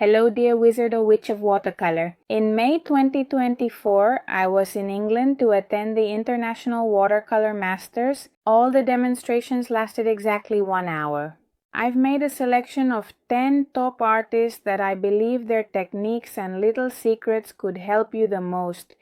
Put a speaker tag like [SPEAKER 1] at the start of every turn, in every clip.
[SPEAKER 1] Hello dear wizard or witch of watercolor. In May 2024, I was in England to attend the International Watercolor Masters. All the demonstrations lasted exactly 1 hour. I've made a selection of 10 top artists that I believe their techniques and little secrets could help you the most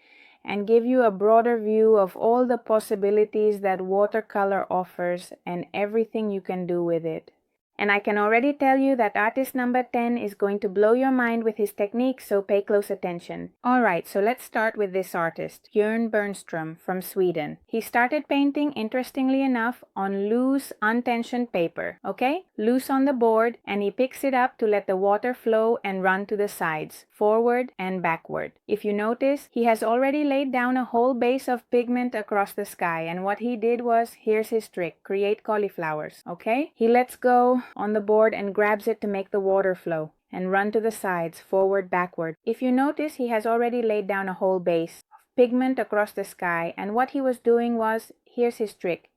[SPEAKER 1] and give you a broader view of all the possibilities that watercolor offers and everything you can do with it. And I can already tell you that artist number 10 is going to blow your mind with his technique, so pay close attention. Alright, so let's start with this artist, YBrnstrom from Sweden. He started painting, interestingly enough, on loose, untensioned paper, okay? Loose on the board, and he picks it up to let the water flow and run to the sides, forward and backward. If you notice, he has already laid down a whole base of pigment across the sky, and what he did was, here's his trick, create cauliflowers, okay? He lets go on the board and grabs it to make the water flow and run to the sides, forward, backward. If you notice, he has already laid down a whole base of pigment across the sky, and what he was doing was, here's his trick,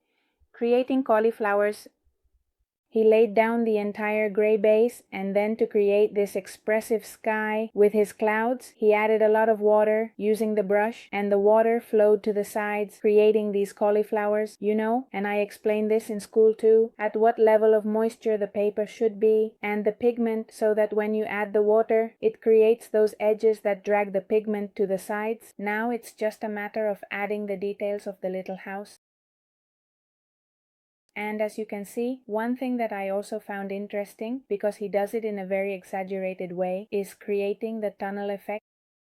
[SPEAKER 1] creating cauliflowers. He laid down the entire gray base, and then to create this expressive sky with his clouds, he added a lot of water using the brush, and the water flowed to the sides, creating these cauliflowers, you know, and I explained this in school too, at what level of moisture the paper should be, and the pigment, so that when you add the water, it creates those edges that drag the pigment to the sides. Now it's just a matter of adding the details of the little house. And as you can see, one thing that I also found interesting, because he does it in a very exaggerated way, is creating the tunnel effect.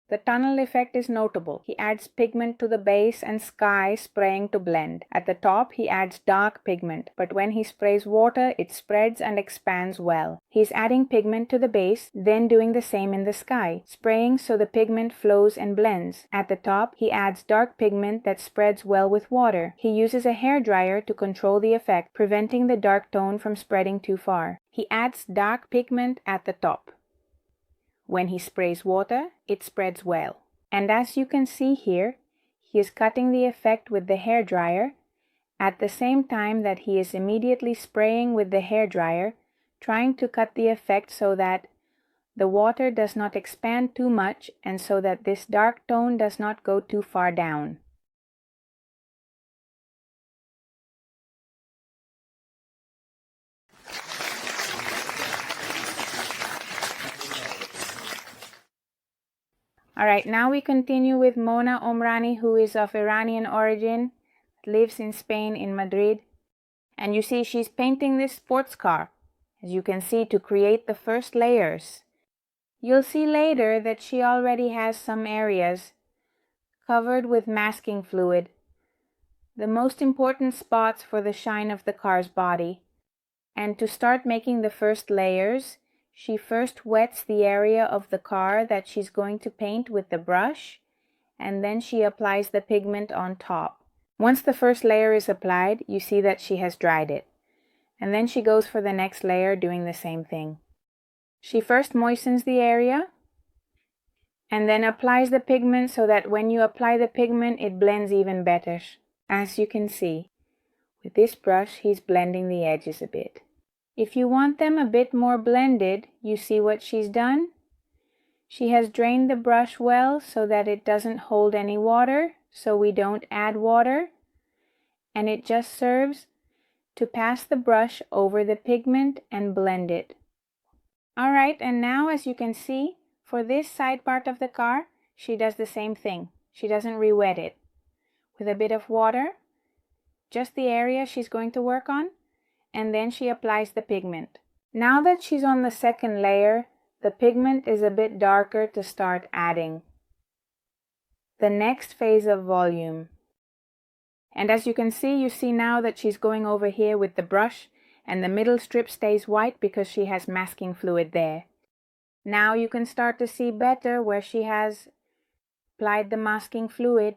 [SPEAKER 1] The tunnel effect is notable. He adds pigment to the base and sky, spraying to blend. At the top, he adds dark pigment, but when he sprays water, it spreads and expands well. He's adding pigment to the base, then doing the same in the sky, spraying so the pigment flows and blends. At the top, he adds dark pigment that spreads well with water. He uses a hairdryer to control the effect, preventing the dark tone from spreading too far. He adds dark pigment at the top. When he sprays water, it spreads well. And as you can see here, he is cutting the effect with the hairdryer at the same time that he is immediately spraying with the hairdryer, trying to cut the effect so that the water does not expand too much and so that this dark tone does not go too far down. Alright, now we continue with Mona Omrani, who is of Iranian origin, lives in Spain, in Madrid. And you see she's painting this sports car, as you can see, to create the first layers. You'll see later that she already has some areas covered with masking fluid, the most important spots for the shine of the car's body. And to start making the first layers, she first wets the area of the car that she's going to paint with the brush, and then she applies the pigment on top. Once the first layer is applied, you see that she has dried it. And then she goes for the next layer, doing the same thing. She first moistens the area, and then applies the pigment so that when you apply the pigment, it blends even better. As you can see, with this brush, he's blending the edges a bit. If you want them a bit more blended, you see what she's done? She has drained the brush well so that it doesn't hold any water, so we don't add water, and it just serves to pass the brush over the pigment and blend it. Alright, and now as you can see, for this side part of the car, she does the same thing. She doesn't re-wet it. With a bit of water, just the area she's going to work on, and then she applies the pigment. Now that she's on the second layer, the pigment is a bit darker to start adding. The next phase of volume. And as you can see, you see now that she's going over here with the brush, and the middle strip stays white because she has masking fluid there. Now you can start to see better where she has applied the masking fluid.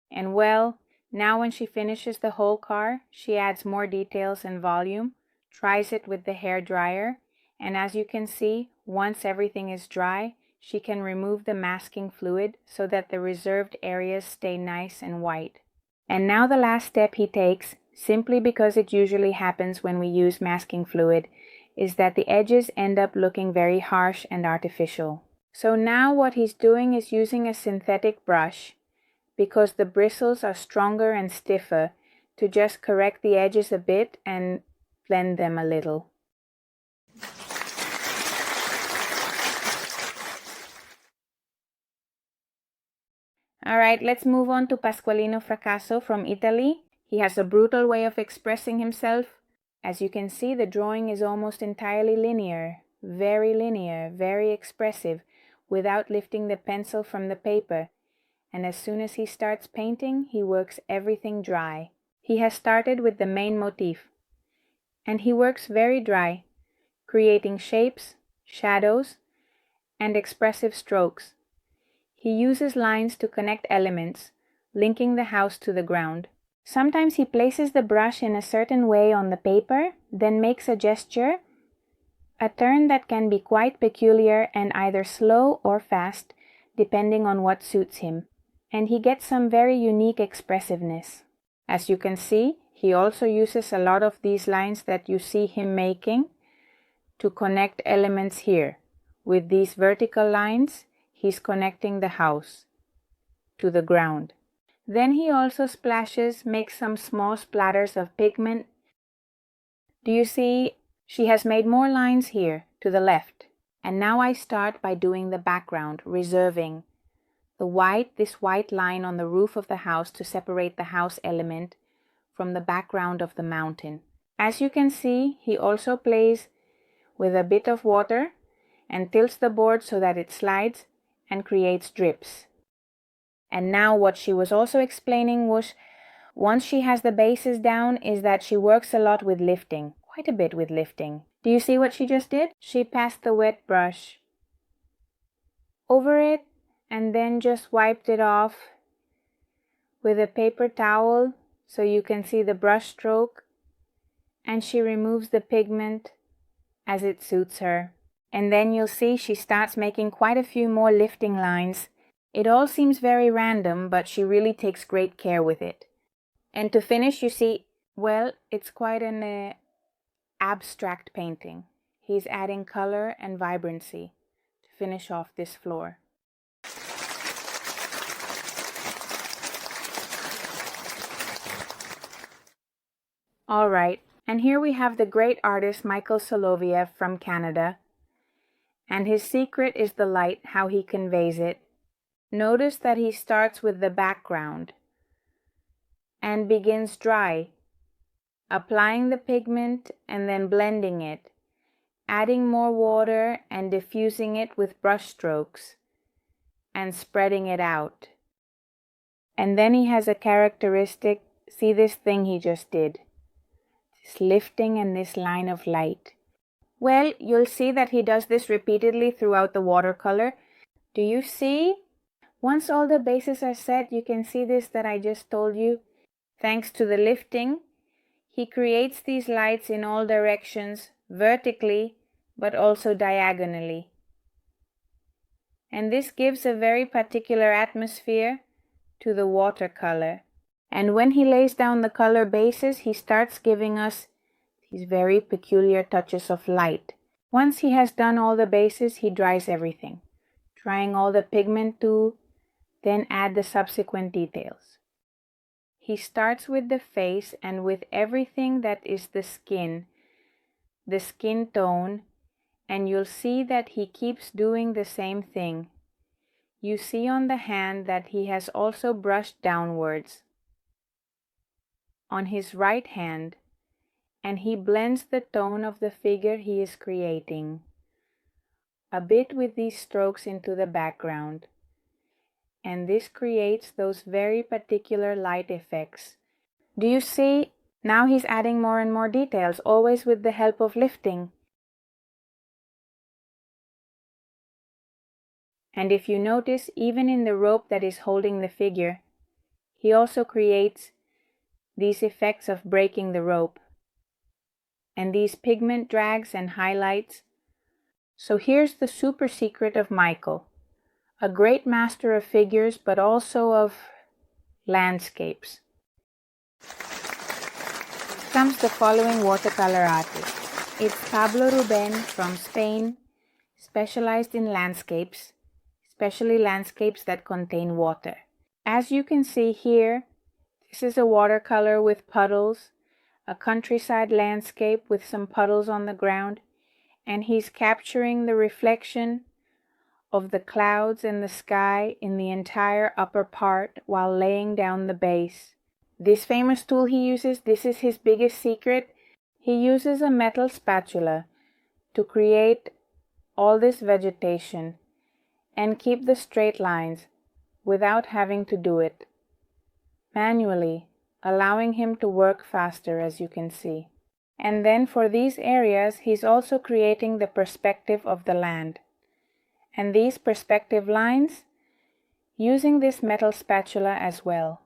[SPEAKER 1] And well, now when she finishes the whole car, she adds more details and volume, tries it with the hair dryer, and as you can see, once everything is dry, she can remove the masking fluid so that the reserved areas stay nice and white. And now the last step he takes, simply because it usually happens when we use masking fluid, is that the edges end up looking very harsh and artificial. So now what he's doing is using a synthetic brush, because the bristles are stronger and stiffer, to just correct the edges a bit and blend them a little. Alright, let's move on to Pasqualino Frasso from Italy. He has a brutal way of expressing himself. As you can see, the drawing is almost entirely linear, very expressive, without lifting the pencil from the paper. And as soon as he starts painting, he works everything dry. He has started with the main motif, and he works very dry, creating shapes, shadows, and expressive strokes. He uses lines to connect elements, linking the house to the ground. Sometimes he places the brush in a certain way on the paper, then makes a gesture, a turn that can be quite peculiar and either slow or fast, depending on what suits him. And he gets some very unique expressiveness. As you can see, he also uses a lot of these lines that you see him making to connect elements here. With these vertical lines, he's connecting the house to the ground. Then he also makes some small splatters of pigment. Do you see? She has made more lines here to the left. And now I start by doing the background, reserving this white line on the roof of the house to separate the house element from the background of the mountain. As you can see, he also plays with a bit of water and tilts the board so that it slides and creates drips. And now what she was also explaining was, once she has the bases down, is that she works a lot with lifting, quite a bit with lifting. Do you see what she just did? She passed the wet brush over it and then just wiped it off with a paper towel so you can see the brush stroke, and she removes the pigment as it suits her. And then you'll see she starts making quite a few more lifting lines. It all seems very random, but she really takes great care with it. And to finish, you see, well, it's quite an abstract painting. He's adding color and vibrancy to finish off this floor. Alright, and here we have the great artist Michael Saloia from Canada. And his secret is the light, how he conveys it. Notice that he starts with the background and begins dry, applying the pigment and then blending it, adding more water and diffusing it with brush strokes and spreading it out. And then he has a characteristic, see this thing he just did, this lifting and this line of light. Well, you'll see that he does this repeatedly throughout the watercolor. Do you see? Once all the bases are set, you can see this that I just told you. Thanks to the lifting, he creates these lights in all directions, vertically, but also diagonally. And this gives a very particular atmosphere to the watercolor. And when he lays down the color bases, he starts giving us these very peculiar touches of light. Once he has done all the bases, he dries everything, drying all the pigment too, then add the subsequent details. He starts with the face and with everything that is the skin tone, and you'll see that he keeps doing the same thing. You see on the hand that he has also brushed downwards on his right hand, and he blends the tone of the figure he is creating a bit with these strokes into the background. And this creates those very particular light effects. Do you see? Now he's adding more and more details, always with the help of lifting. And if you notice, even in the rope that is holding the figure, he also creates these effects of breaking the rope and these pigment drags and highlights. So here's the super secret of Michael. A great master of figures, but also of landscapes. Comes the following watercolor artist. It's Pablo Ruben from Spain, specialized in landscapes, especially landscapes that contain water. As you can see here, this is a watercolor with puddles, a countryside landscape with some puddles on the ground, and he's capturing the reflection of the clouds and the sky in the entire upper part while laying down the base. This famous tool he uses, this is his biggest secret. He uses a metal spatula to create all this vegetation and keep the straight lines without having to do it manually, allowing him to work faster, as you can see. And then for these areas, he's also creating the perspective of the land. And these perspective lines, using this metal spatula as well.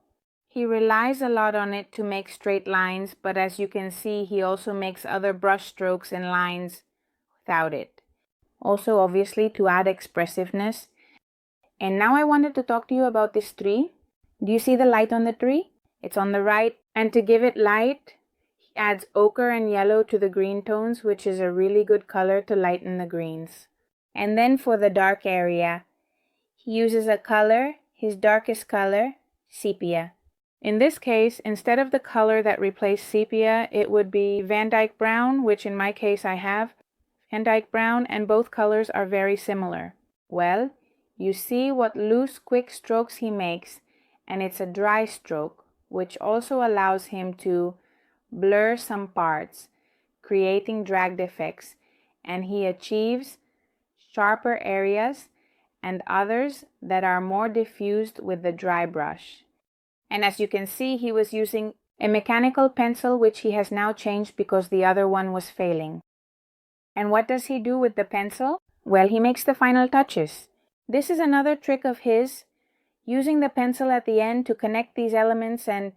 [SPEAKER 1] He relies a lot on it to make straight lines, but as you can see, he also makes other brush strokes and lines without it. Also, obviously, to add expressiveness. And now I wanted to talk to you about this tree. Do you see the light on the tree? It's on the right, and to give it light, he adds ochre and yellow to the green tones, which is a really good color to lighten the greens. And then for the dark area, he uses a color, his darkest color, sepia. In this case, instead of the color that replaced sepia, it would be Van Dyke brown, which in my case I have Van Dyke brown, and both colors are very similar. Well, you see what loose, quick strokes he makes, and it's a dry stroke, which also allows him to blur some parts, creating dragged effects, and he achieves sharper areas and others that are more diffused with the dry brush. And as you can see, he was using a mechanical pencil, which he has now changed because the other one was failing. And what does he do with the pencil? Well, he makes the final touches. This is another trick of his, using the pencil at the end to connect these elements and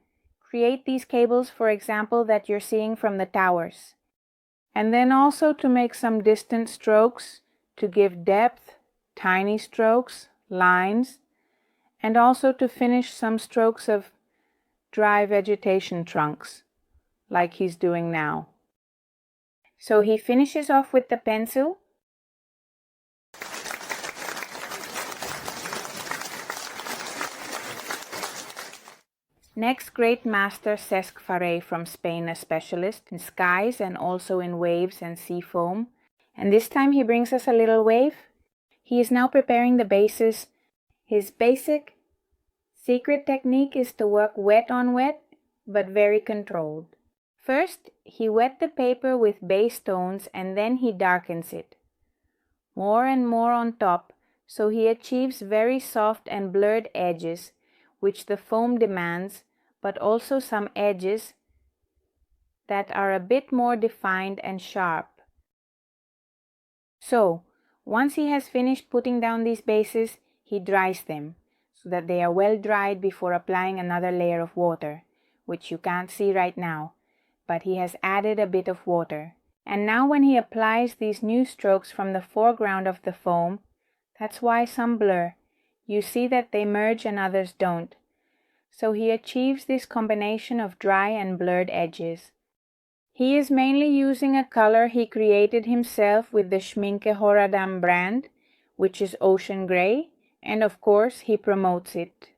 [SPEAKER 1] create these cables, for example, that you're seeing from the towers. And then also to make some distant strokes to give depth, tiny strokes, lines, and also to finish some strokes of dry vegetation trunks, like he's doing now. So he finishes off with the pencil. Next, great master Cesk Farare from Spain, a specialist in skies and also in waves and sea foam. And this time he brings us a little wave. He is now preparing the bases. His basic secret technique is to work wet on wet, but very controlled. First, he wet the paper with base tones and then he darkens it. More and more on top, so he achieves very soft and blurred edges, which the foam demands, but also some edges that are a bit more defined and sharp. So, once he has finished putting down these bases, he dries them so that they are well dried before applying another layer of water, which you can't see right now, but he has added a bit of water. And now when he applies these new strokes from the foreground of the foam, that's why some blur. You see that they merge and others don't. So he achieves this combination of dry and blurred edges. He is mainly using a color he created himself with the Schminke Horadam brand, which is ocean gray, and of course he promotes it.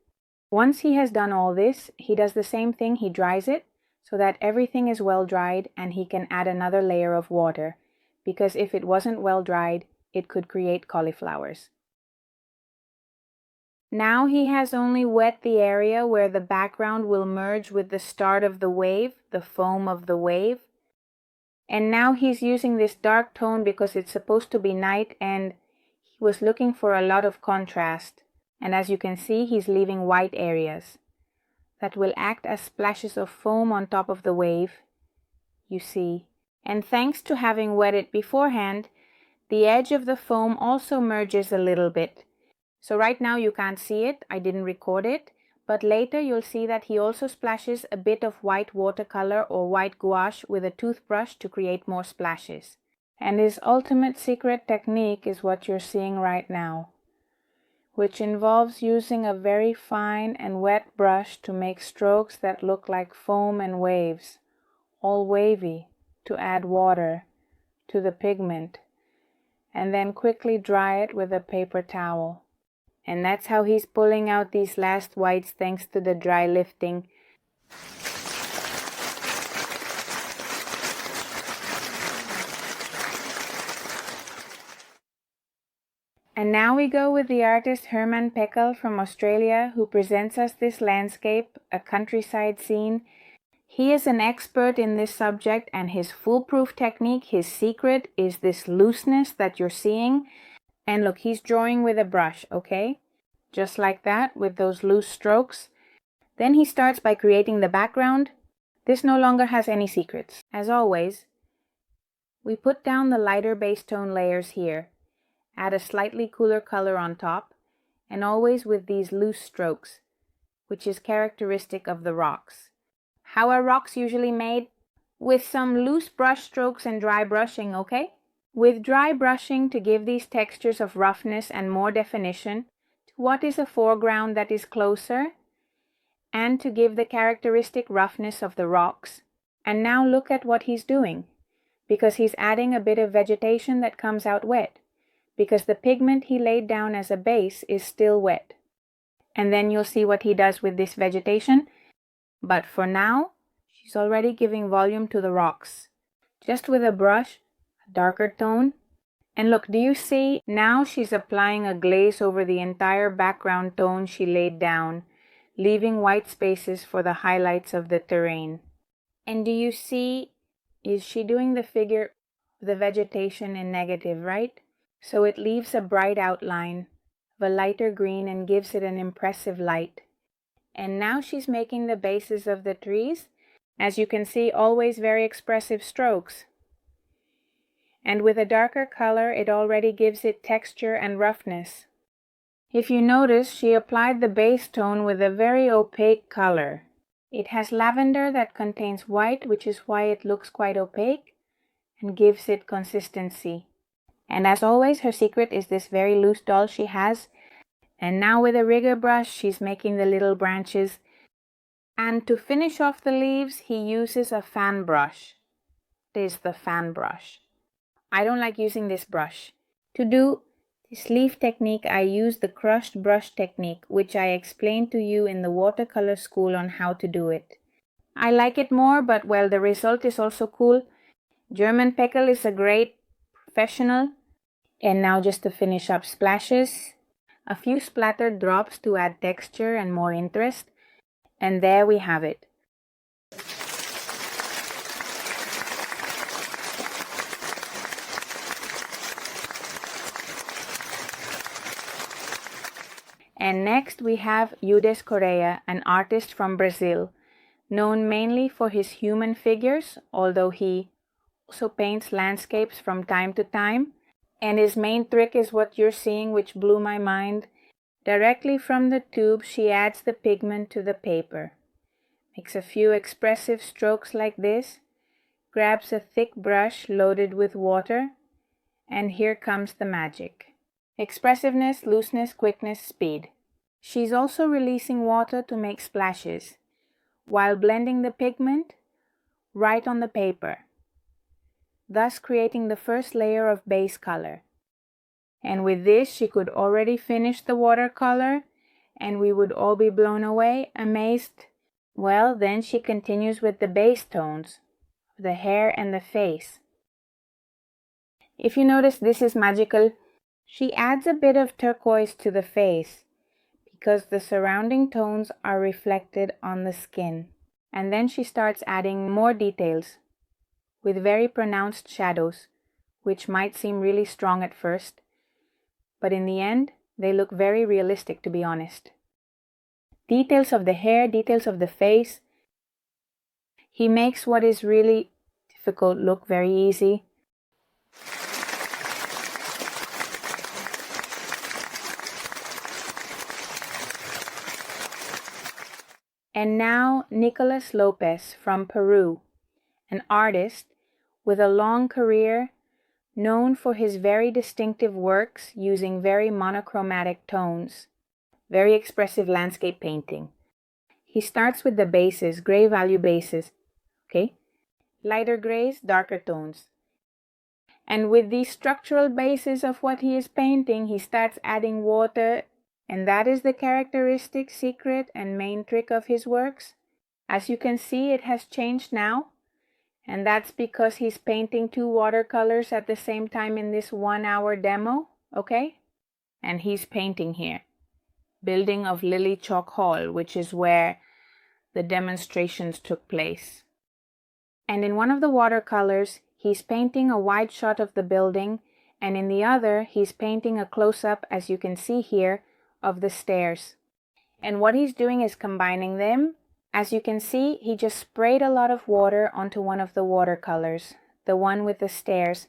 [SPEAKER 1] Once he has done all this, he does the same thing, he dries it, so that everything is well dried and he can add another layer of water, because if it wasn't well dried, it could create cauliflowers. Now he has only wet the area where the background will merge with the start of the wave, the foam of the wave. And now he's using this dark tone because it's supposed to be night and he was looking for a lot of contrast. And as you can see, he's leaving white areas that will act as splashes of foam on top of the wave, you see. And thanks to having wet it beforehand, the edge of the foam also merges a little bit. So right now you can't see it, I didn't record it, but later you'll see that he also splashes a bit of white watercolor or white gouache with a toothbrush to create more splashes. And his ultimate secret technique is what you're seeing right now, which involves using a very fine and wet brush to make strokes that look like foam and waves, all wavy, to add water, to the pigment and then quickly dry it with a paper towel. And that's how he's pulling out these last whites thanks to the dry lifting. And now we go with the artist Herman Peele from Australia, who presents us this landscape, a countryside scene. He is an expert in this subject, and his foolproof technique, his secret, is this looseness that you're seeing. And look, he's drawing with a brush, okay? Just like that, with those loose strokes. Then he starts by creating the background. This no longer has any secrets. As always, we put down the lighter base tone layers here. Add a slightly cooler color on top, and always with these loose strokes, which is characteristic of the rocks. How are rocks usually made? With some loose brush strokes and dry brushing, okay? With dry brushing to give these textures of roughness and more definition to what is a foreground that is closer, and to give the characteristic roughness of the rocks. And now look at what he's doing, because he's adding a bit of vegetation that comes out wet, because the pigment he laid down as a base is still wet. And then you'll see what he does with this vegetation. But for now, she's already giving volume to the rocks. Just with a brush, a darker tone. And look, do you see? Now she's applying a glaze over the entire background tone she laid down, leaving white spaces for the highlights of the terrain. And do you see? Is she doing the figure, the vegetation in negative, right? So it leaves a bright outline of a lighter green and gives it an impressive light. And now she's making the bases of the trees. As you can see, always very expressive strokes. And with a darker color, it already gives it texture and roughness. If you notice, she applied the base tone with a very opaque color. It has lavender that contains white, which is why it looks quite opaque and gives it consistency. And as always, her secret is this very loose doll she has. And now with a rigger brush, she's making the little branches. And to finish off the leaves, he uses a fan brush. This is the fan brush. I don't like using this brush. To do this leaf technique, I use the crushed brush technique, which I explained to you in the watercolor school on how to do it. I like it more, but well, the result is also cool. Herman Peele is a great professional. And now just to finish up splashes, a few splattered drops to add texture and more interest. And there we have it. And next we have Udes Correa, an artist from Brazil, known mainly for his human figures, although he also paints landscapes from time to time. And his main trick is what you're seeing, which blew my mind. Directly from the tube, she adds the pigment to the paper. Makes a few expressive strokes like this. Grabs a thick brush loaded with water. And here comes the magic. Expressiveness, looseness, quickness, speed. She's also releasing water to make splashes, while blending the pigment right on the paper, thus creating the first layer of base color. And with this, she could already finish the watercolor, and we would all be blown away, amazed. Well, then she continues with the base tones, the hair and the face. If you notice, this is magical. She adds a bit of turquoise to the face, because the surrounding tones are reflected on the skin. And then she starts adding more details, with very pronounced shadows, which might seem really strong at first, but in the end, they look very realistic, to be honest. Details of the hair, details of the face. He makes what is really difficult look very easy. And now Nicolas Lopez from Peru, an artist with a long career, known for his very distinctive works using very monochromatic tones, very expressive landscape painting. He starts with the bases, gray value bases, okay? Lighter grays, darker tones. And with the structural basis of what he is painting, he starts adding water, and that is the characteristic, secret, and main trick of his works. As you can see, it has changed now, and that's because he's painting 2 watercolors at the same time in this 1-hour demo, okay? And he's painting here, building of Lily Chalk Hall, which is where the demonstrations took place. And in one of the watercolors, he's painting a wide shot of the building, and in the other, he's painting a close-up, as you can see here, of the stairs. And what he's doing is combining them. As you can see, he just sprayed a lot of water onto one of the watercolors, the one with the stairs.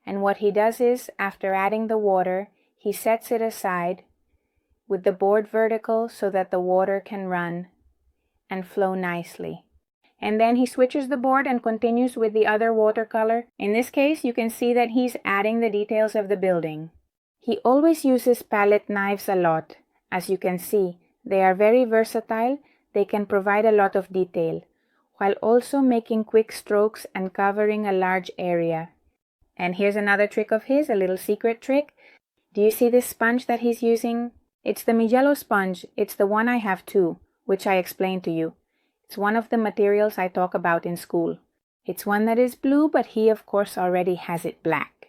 [SPEAKER 1] And what he does is, after adding the water, he sets it aside with the board vertical so that the water can run and flow nicely. And then he switches the board and continues with the other watercolor. In this case, you can see that he's adding the details of the building. He always uses palette knives a lot. As you can see, they are very versatile. They can provide a lot of detail, while also making quick strokes and covering a large area. And here's another trick of his, a little secret trick. Do you see this sponge that he's using? It's the Mijello sponge. It's the one I have too, which I explained to you. It's one of the materials I talk about in school. It's one that is blue, but he of course already has it black.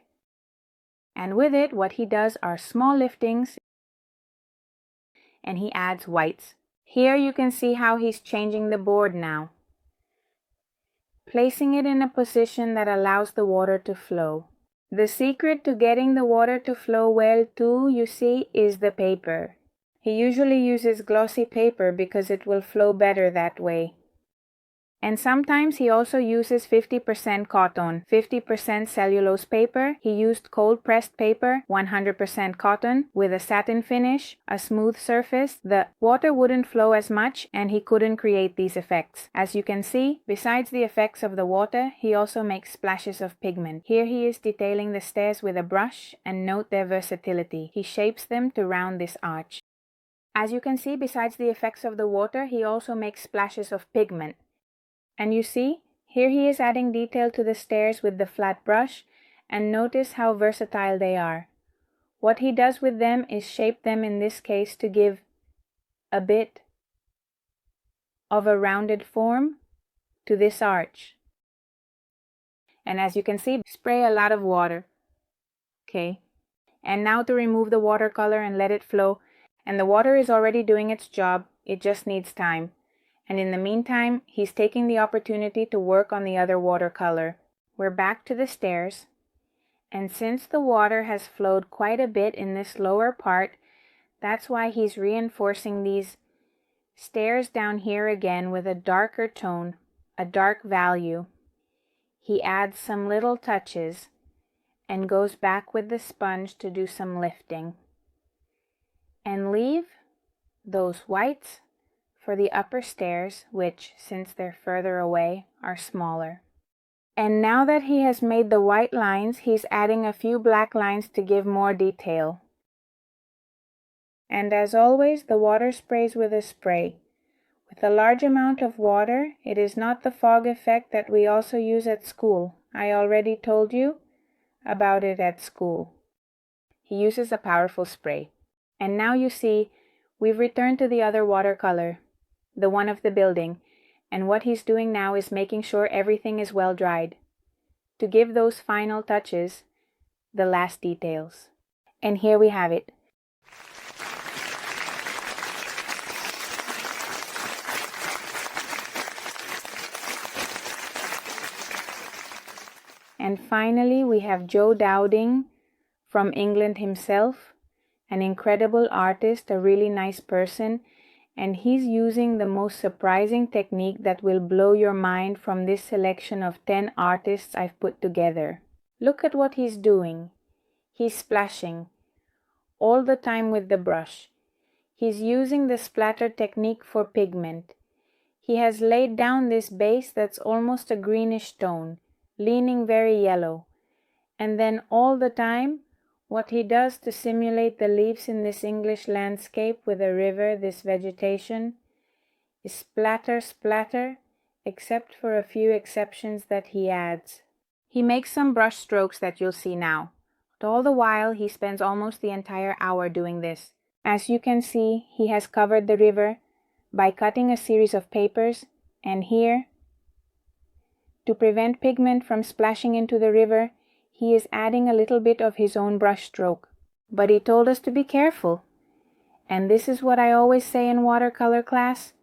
[SPEAKER 1] And with it, what he does are small liftings, and he adds whites. Here you can see how he's changing the board now, placing it in a position that allows the water to flow. The secret to getting the water to flow well too, you see, is the paper. He usually uses glossy paper because it will flow better that way. And sometimes he also uses 50% cotton, 50% cellulose paper. He used cold pressed paper, 100% cotton, with a satin finish, a smooth surface. The water wouldn't flow as much and he couldn't create these effects. As you can see, besides the effects of the water, he also makes splashes of pigment. Here he is detailing the stairs with a brush, and note their versatility. He shapes them to round this arch. As you can see, besides the effects of the water, he also makes splashes of pigment. And you see, here he is adding detail to the stairs with the flat brush, and notice how versatile they are. What he does with them is shape them, in this case, to give a bit of a rounded form to this arch. And as you can see, spray a lot of water. Okay. And now to remove the watercolor and let it flow. And the water is already doing its job, it just needs time. And in the meantime, he's taking the opportunity to work on the other watercolor. We're back to the stairs, and since the water has flowed quite a bit in this lower part, that's why he's reinforcing these stairs down here again with a darker tone, a dark value. He adds some little touches and goes back with the sponge to do some lifting. And leave those whites for the upper stairs, which, since they're further away, are smaller. And now that he has made the white lines, he's adding a few black lines to give more detail. And as always, the water sprays with a spray. With a large amount of water, it is not the fog effect that we also use at school. I already told you about it at school. He uses a powerful spray. And now you see, we've returned to the other watercolor, the one of the building, and what he's doing now is making sure everything is well dried, to give those final touches, the last details. And here we have it. And finally, we have Joe Dowding from England himself, an incredible artist, a really nice person, and he's using the most surprising technique that will blow your mind from this selection of 10 artists I've put together. Look at what he's doing. He's splashing all the time with the brush. He's using the splatter technique for pigment. He has laid down this base that's almost a greenish tone, leaning very yellow. And then all the time, what he does to simulate the leaves in this English landscape with a river, this vegetation, is splatter, splatter, except for a few exceptions that he adds. He makes some brush strokes that you'll see now. But all the while, he spends almost the entire hour doing this. As you can see, he has covered the river by cutting a series of papers, and here, to prevent pigment from splashing into the river, he is adding a little bit of his own brush stroke. But he told us to be careful. And this is what I always say in watercolor class.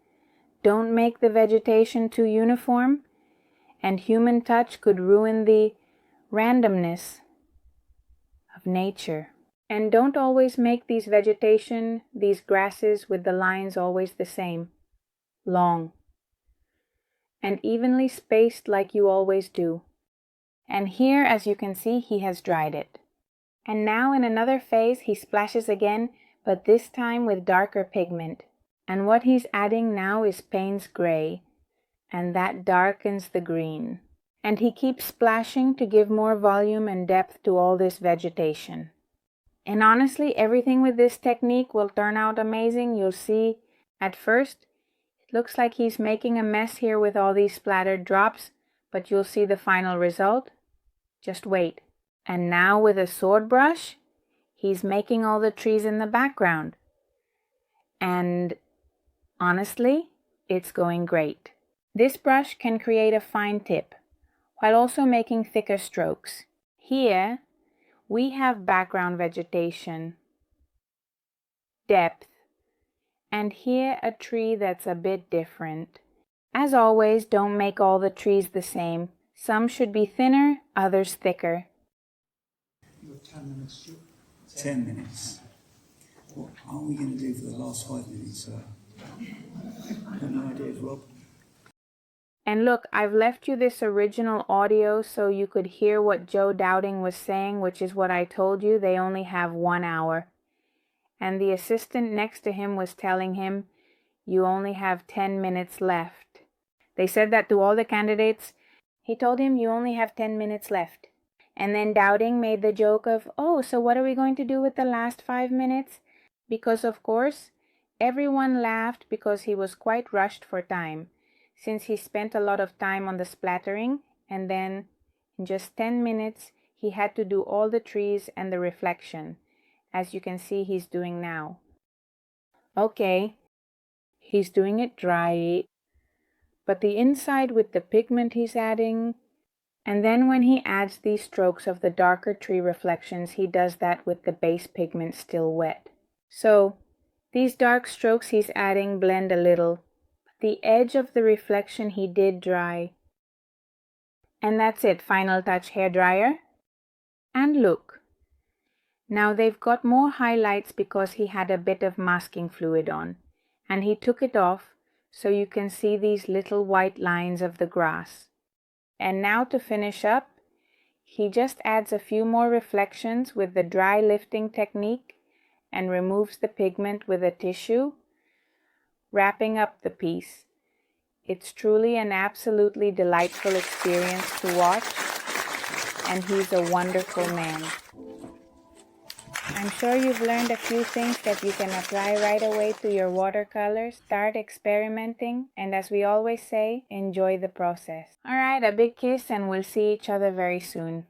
[SPEAKER 1] Don't make the vegetation too uniform, and human touch could ruin the randomness of nature. And don't always make these vegetation, these grasses with the lines always the same, long, and evenly spaced like you always do. And here, as you can see, he has dried it. And now in another phase, he splashes again, but this time with darker pigment. And what he's adding now is Payne's gray, and that darkens the green. And he keeps splashing to give more volume and depth to all this vegetation. And honestly, everything with this technique will turn out amazing. You'll see at first, it looks like he's making a mess here with all these splattered drops, but you'll see the final result. Just wait. And now with a sword brush, he's making all the trees in the background. And honestly, it's going great. This brush can create a fine tip, while also making thicker strokes. Here, we have background vegetation, depth, and here a tree that's a bit different. As always, don't make all the trees the same. Some should be thinner, others thicker.
[SPEAKER 2] You have 10 minutes, Stuart. 10 minutes. What are we going to do for the last 5 minutes, sir? Any ideas, Rob?
[SPEAKER 1] And look, I've left you this original audio so you could hear what Joe Dowding was saying, which is what I told you. They only have 1 hour. And the assistant next to him was telling him, you only have 10 minutes left. They said that to all the candidates. He told him, you only have 10 minutes left. And then Dowding made the joke of, oh, so what are we going to do with the last 5 minutes? Because, of course, everyone laughed because he was quite rushed for time, since he spent a lot of time on the splattering, and then in just 10 minutes, he had to do all the trees and the reflection, as you can see he's doing now. Okay, he's doing it dry, but the inside with the pigment he's adding, and then when he adds these strokes of the darker tree reflections, he does that with the base pigment still wet. So, these dark strokes he's adding blend a little. The edge of the reflection he did dry. And that's it, final touch hair dryer. And look. Now they've got more highlights because he had a bit of masking fluid on. And he took it off so you can see these little white lines of the grass. And now to finish up, he just adds a few more reflections with the dry lifting technique and removes the pigment with a tissue, wrapping up the piece. It's truly an absolutely delightful experience to watch, and he's a wonderful man. I'm sure you've learned a few things that you can apply right away to your watercolors. Start experimenting, and as we always say, enjoy the process. Alright, a big kiss, and we'll see each other very soon.